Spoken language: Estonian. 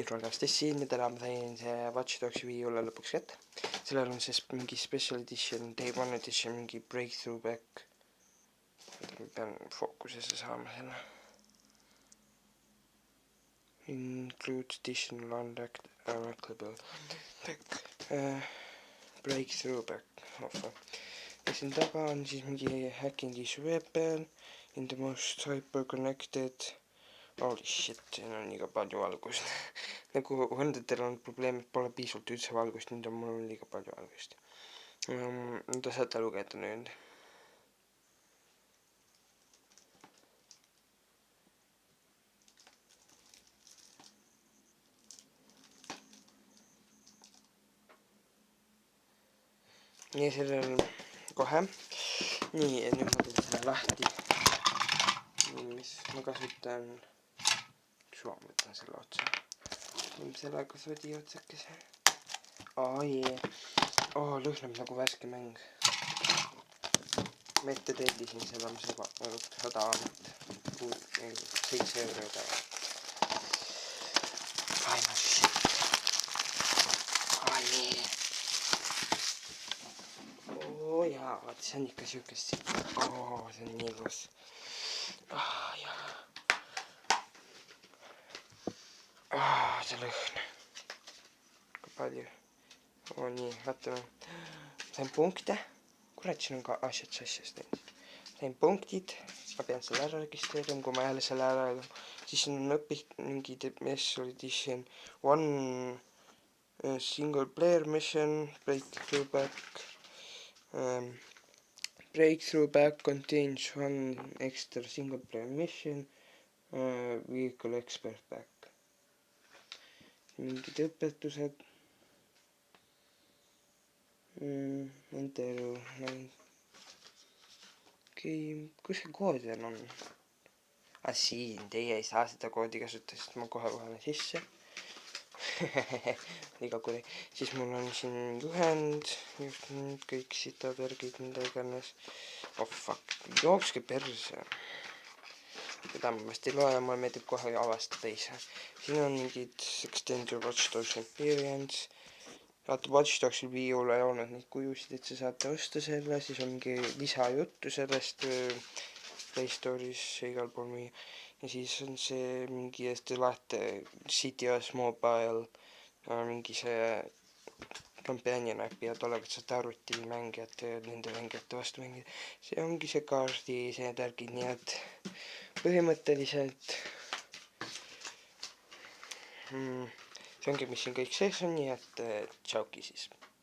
Podcast siin, täna ma sain see Watch Dogsi Wii U'le lõpuks kätte. Sellel on see mingi special edition, day one edition, mingi breakthrough back. Ma pean fookusesse saama selle. Includes additional unreckable back. Breakthrough back. Ja siin taga on siis mingi hacking issue weapon in the most hyper-connected. Holy shit, siin on liiga palju valgust. Nagu Hondatel on probleem, et pole piisavalt üldse valgust, nüüd on mul liiga palju valgust. Te saate lugeda nüüd. Nii, sellel kohe. Nii, ja nüüd ma teen selle lahti. Nii, mis ma kasutan. Ma võtan selle otsa. Sellega sodi otsakese. Lõhnab nagu värske mäng. Ma ette tellisin seda, mis juba 100 amet. 7 euro taga. No shit. Jaa, vaat see on ikka siukest. See on nii ilus. Jaa. See lõhn. Kui palju. Nii, vaatame. Sain punkte. Kurat, siin on ka asjad sassist. Sain punktid. Ma pean selle ära registreerima, kui ma jälle selle ära. Siis on mingi special edition. One single player mission. Breakthrough back. Breakthrough back contains one extra single player mission. Vehicle expert back. Mingid õpetused. Nende elu. Kus see kood veel on? Siin, teie ei saa seda koodi kasutada, sest ma kohe vahele sisse. Liiga kuri. Siis mul on siin juhend. Just nüüd kõik sitavärgid, mida iganes. Fuck. Jookske perse. Seda ma vast ei loe ja mulle meeldib kohe avastada ise. Siin on mingid Extend your Watch Dogs Experience. Vaata, Watch Dogsil Wii U'l ei olnud neid kujusid, et sa saate osta selle. Siis on mingi lisajuttu sellest Play Store'is igal pool müüa. Ja siis on see mingi te lahte CTOS Mobile. Mingi see companion äpi ja tollega saate arvutimängijate ja nende mängijate vastu mängida. See ongi see kaardi, see tärgid, nii et põhimõtteliselt see ongi, mis siin kõik sees on, nii et tšauki siis.